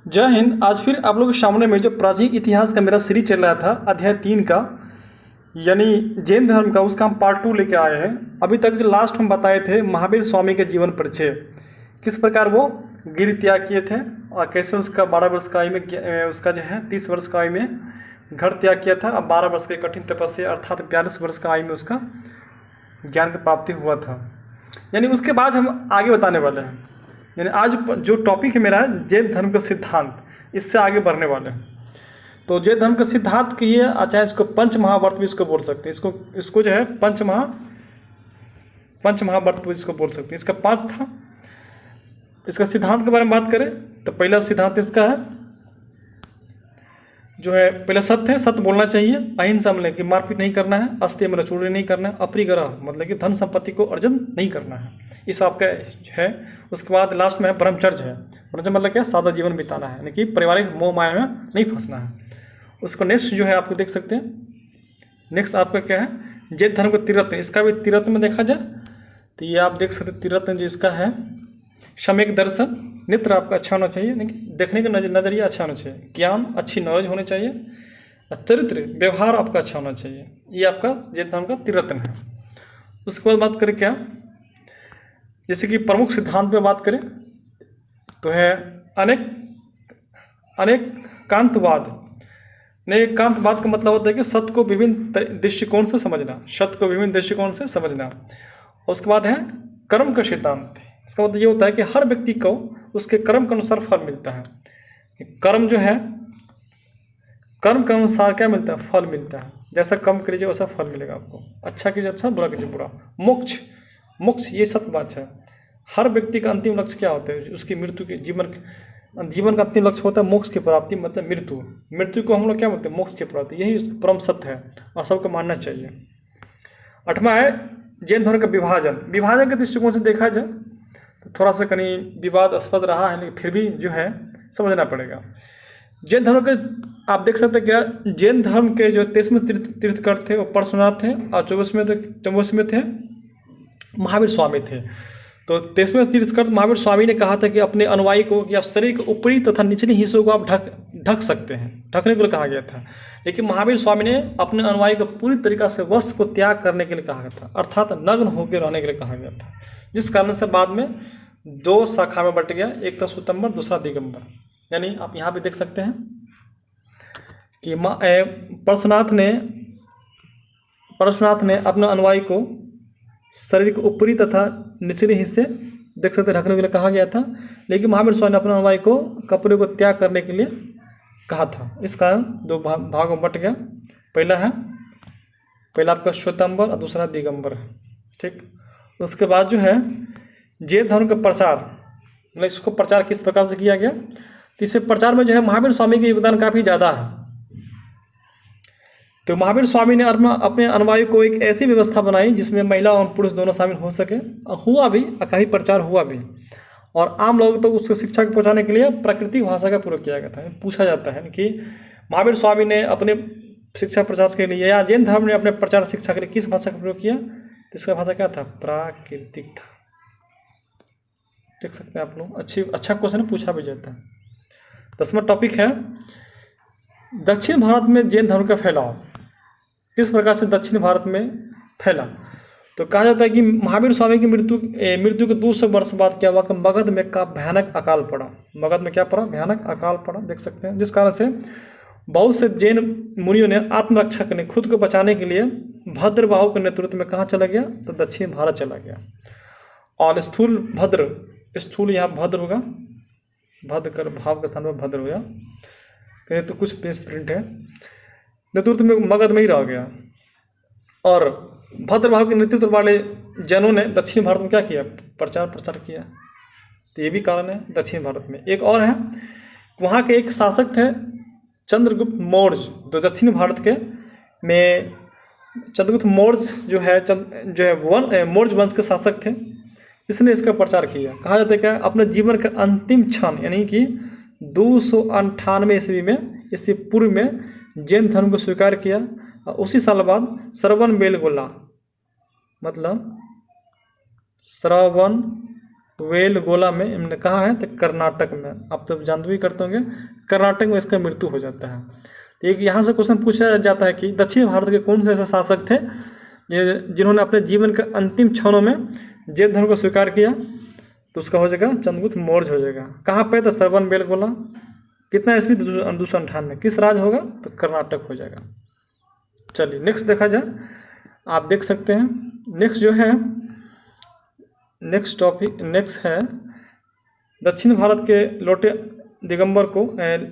जय हिंद। आज फिर आप लोगों के सामने में जो प्राचीन इतिहास का मेरा सीरीज चल रहा था अध्याय 3 का, यानी जैन धर्म का, उसका हम पार्ट 2 लेके आए हैं। अभी तक जो लास्ट हम बताए थे महावीर स्वामी के जीवन परिचय, किस प्रकार वो गिर त्याग किए थे और कैसे उसका 12 वर्ष का आयु में उसका जो है 30 वर्ष का आयु में घर त्याग किया था। अब 12 वर्ष के कठिन तपस्या अर्थात 42 वर्ष का आयु में उसका ज्ञान की प्राप्ति हुआ था। यानी उसके बाद हम आगे बताने वाले हैं। यानी आज जो टॉपिक है मेरा जैन धर्म का सिद्धांत, इससे आगे बढ़ने वाले हैं। तो जैन धर्म का सिद्धांत की ये चाहे इसको पंच महाव्रत भी इसको बोल सकते हैं, इसको जो है पंच महाव्रत भी इसको बोल सकते हैं। इसका 5 था। इसका सिद्धांत के बारे में बात करें तो पहला सिद्धांत इसका है जो है, पहला सत्य है, सत्य बोलना चाहिए, अहिंसा मतलब कि मारपीट नहीं करना है, अस्त्य मतलब चोरी नहीं करना है, अपरिग्रह मतलब कि धन संपत्ति को अर्जन नहीं करना है, इस आपका है। उसके बाद लास्ट में है ब्रह्मचर्य है। ब्रह्मचर्य मतलब क्या, सादा जीवन बिताना है, यानी कि पारिवारिक मोह माया में नहीं फंसना है। उसको नेक्स्ट जो है आपको देख सकते हैं। नेक्स्ट आपका क्या है, जैन धर्म का त्रिरत्न। इसका भी त्रिरत्न में देखा जाए तो ये आप देख सकते हैं त्रिरत्न जो इसका है, सम्यक दर्शन, नेत्र आपका अच्छा होना चाहिए, देखने का नजरिया अच्छा होना चाहिए, ज्ञान अच्छी नॉलेज होनी चाहिए, चरित्र व्यवहार आपका अच्छा होना चाहिए। ये आपका जैन धर्म का त्रिरत्न है। उसके बाद बात करें क्या, जैसे कि प्रमुख सिद्धांत में बात करें तो है अनेक कांतवाद। कांतवाद का मतलब होता है कि सत्य को विभिन्न दृष्टिकोण से समझना, सत्य को विभिन्न दृष्टिकोण से समझना। उसके बाद है कर्म का सिद्धांत। इसका मतलब ये होता है कि हर व्यक्ति को उसके कर्म के अनुसार फल मिलता है। कर्म जो है, कर्म के अनुसार क्या मिलता है, फल मिलता है। जैसा कर्म कीजिए वैसा फल मिलेगा आपको, अच्छा कीजिए अच्छा, बुरा कीजिए बुरा। मोक्ष ये सत्य बात है। हर व्यक्ति का अंतिम लक्ष्य क्या होता है, उसकी मृत्यु के जीवन का अंतिम लक्ष्य होता है मोक्ष की प्राप्ति, मतलब मृत्यु को हम लोग क्या बोलते हैं, मोक्ष की प्राप्ति। यही परम सत्य है और सबको मानना चाहिए। 8वां है जैन धर्म का विभाजन के दृष्टिकोण से देखा जाए तो थोड़ा सा कहीं विवादास्पद रहा है, लेकिन फिर भी जो है समझना पड़ेगा। जैन धर्म के आप देख सकते हैं क्या, जैन धर्म के जो 23वें तीर्थंकर थे वो परशुनाथ थे और 24वें थे महावीर स्वामी थे। तो 23वें तीर्थंकर महावीर स्वामी ने कहा था कि अपने अनुयायी को कि आप शरीर के ऊपरी तथा निचले हिस्सों को आप ढक सकते हैं, ढकने के लिए कहा गया था। लेकिन महावीर स्वामी ने अपने अनुयायी को पूरी तरीक़ा से वस्त्र को त्याग करने के लिए कहा गया था, अर्थात नग्न होकर रहने के लिए कहा गया था। जिस कारण से बाद में 2 शाखा में बट गया, एक था श्वेतांबर, दूसरा दिगंबर। यानी आप यहाँ भी देख सकते हैं कि परशुनाथ ने अपने अनुयायी को शरीर के ऊपरी तथा निचले हिस्से देख सकते ढकने के लिए कहा गया था। लेकिन महावीर स्वामी ने अपने अनुयायी को कपड़े को त्याग करने के लिए कहा था। इस कारण 2 भागों में बट गया। पहला आपका श्वेतांबर और दूसरा दिगंबर, ठीक। उसके बाद जो है जैन धर्म का प्रचार, मतलब इसको प्रचार किस प्रकार से किया गया, तो इस प्रचार में जो है महावीर स्वामी का योगदान काफ़ी ज़्यादा है। तो महावीर स्वामी ने अपने अनुयायी को एक ऐसी व्यवस्था बनाई जिसमें महिला और पुरुष दोनों शामिल हो सके, हुआ भी, काफ़ी प्रचार हुआ भी। और आम लोग तो उसको शिक्षा को पहुँचाने के लिए प्राकृतिक भाषा का प्रयोग किया गया था। पूछा जाता है कि महावीर स्वामी ने अपने शिक्षा प्रचार के लिए या जैन धर्म ने अपने प्रचार शिक्षा के लिए किस भाषा का प्रयोग किया, तो इसका भाषा क्या था, प्राकृतिक था। देख सकते हैं आप लोग, अच्छा क्वेश्चन पूछा भी जाता है। 10वां टॉपिक है दक्षिण भारत में जैन धर्म का फैलाव। किस प्रकार से दक्षिण भारत में फैला, तो कहा जाता है कि महावीर स्वामी की मृत्यु के 200 वर्ष बाद क्या हुआ कि मगध में का भयानक अकाल पड़ा। मगध में क्या पड़ा, भयानक अकाल पड़ा, देख सकते हैं। जिस कारण से बहुत से जैन मुनियों ने आत्मरक्षा करने, खुद को बचाने के लिए भद्रबाहु के नेतृत्व में कहाँ चला गया, तो दक्षिण भारत चला गया। और स्थूल यहाँ भद्र होगा, भद्र कर भाव के स्थान पर भद्र होगा, कहीं तो कुछ प्रिंट है, नेतृत्व में मगध में ही रह गया। और भद्रबाहु के नेतृत्व वाले जनों ने दक्षिण भारत में क्या किया, प्रचार किया। तो ये भी कारण है दक्षिण भारत में। एक और है, वहाँ के एक शासक थे चंद्रगुप्त मौर्य, जो दक्षिण भारत के में चंद्रगुप्त मौर्य जो है मौर्य वंश के शासक थे। इसने इसका प्रचार किया। कहा जाता है क्या, अपने जीवन के अंतिम क्षण यानी कि 298 ईस्वी पूर्व में जैन धर्म को स्वीकार किया। और उसी साल बाद श्रवण बेलगोला मतलब श्रवण वेल गोला में इन्होंने कहा है, तो कर्नाटक में। आप तो जानते भी करते होंगे, कर्नाटक में इसका मृत्यु हो जाता है। तो एक यहाँ से क्वेश्चन पूछा जाता है कि दक्षिण भारत के कौन से ऐसे शासक थे जिन्होंने अपने जीवन के अंतिम क्षणों में जैन धर्म को स्वीकार किया, तो उसका हो जाएगा चंद्रगुप्त मौर्य हो जाएगा। कहाँ पे? तो श्रवण बेलगोला। कितना ईस्वी? 298। किस राज्य होगा? तो कर्नाटक हो जाएगा। चलिए नेक्स्ट देखा जाए, आप देख सकते हैं नेक्स्ट जो है, नेक्स्ट टॉपिक नेक्स्ट है दक्षिण भारत के लौटे दिगंबर को,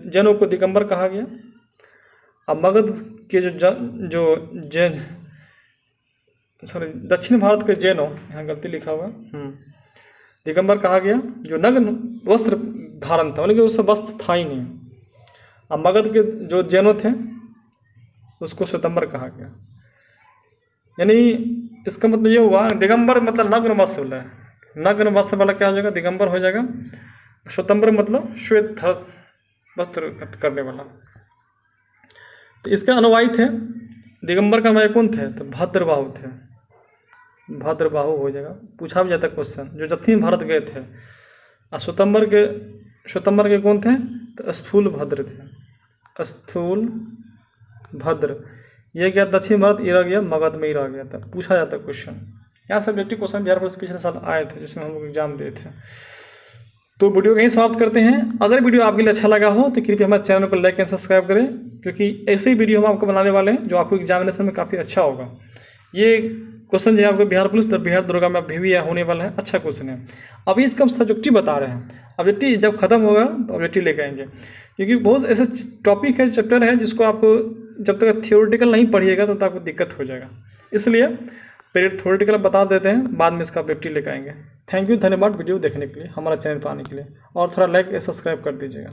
जैनों को दिगंबर कहा गया। अब मगध के जैन, सॉरी, दक्षिण भारत के जैनों, यहाँ गलती लिखा हुआ, दिगंबर कहा गया जो नग्न वस्त्र धारण था, लेकिन उससे वस्त्र था ही नहीं। अब मगध के जो जैनों थे उसको श्वेतंबर कहा गया। यानी इसका मतलब ये हुआ, दिगंबर मतलब नग्न वस्त्र वाला है, नग्न वस्त्र वाला क्या हो जाएगा? दिगंबर हो जाएगा। श्वेतंबर मतलब श्वेत वस्त्र करने वाला। तो इसके अनुयायी थे, दिगंबर का अनुयायी कौन थे? तो भद्रबाहु थे, भद्रबाहु हो जाएगा। पूछा भी जाता क्वेश्चन, जो दक्षिण भारत गए थे। और श्वेतंबर के कौन थे? तो स्थूल भद्र थे, स्थूल भद्र। ये क्या? दक्षिण भारत ही रह गया, मगध में ही रह गया था। पूछा जाता क्वेश्चन, यहाँ सब्जेक्टिव क्वेश्चन बिहार बोर्ड से पिछले साल आए थे, जिसमें हम लोग एग्जाम दिए थे। तो वीडियो कहीं समाप्त करते हैं। अगर वीडियो आपके लिए अच्छा लगा हो तो कृपया हमारे चैनल को लाइक एंड सब्सक्राइब करें, क्योंकि ऐसे ही वीडियो हम आपको बनाने वाले हैं जो आपको एग्जामिनेशन में काफ़ी अच्छा होगा। ये क्वेश्चन जो है आपको बिहार पुलिस और बिहार दरोगा में अभी भी होने वाला है, अच्छा क्वेश्चन है। अभी इसका हम सब्जेक्टिव बता रहे हैं, ऑब्जेक्टिव जब खत्म होगा तो ऑब्जेक्टिव लेके आएंगे, क्योंकि बहुत ऐसे टॉपिक है, चैप्टर है, जिसको आपको जब तक थियोरेटिकल नहीं पढ़िएगा तब तक आपको दिक्कत हो जाएगा। इसलिए पहले थियोरेटिकल बता देते हैं, बाद में इसका ऑब्जेक्टिव लेके आएंगे। थैंक यू, धन्यवाद वीडियो देखने के लिए, हमारा चैनल पर आने के लिए, और थोड़ा लाइक सब्सक्राइब कर दीजिएगा।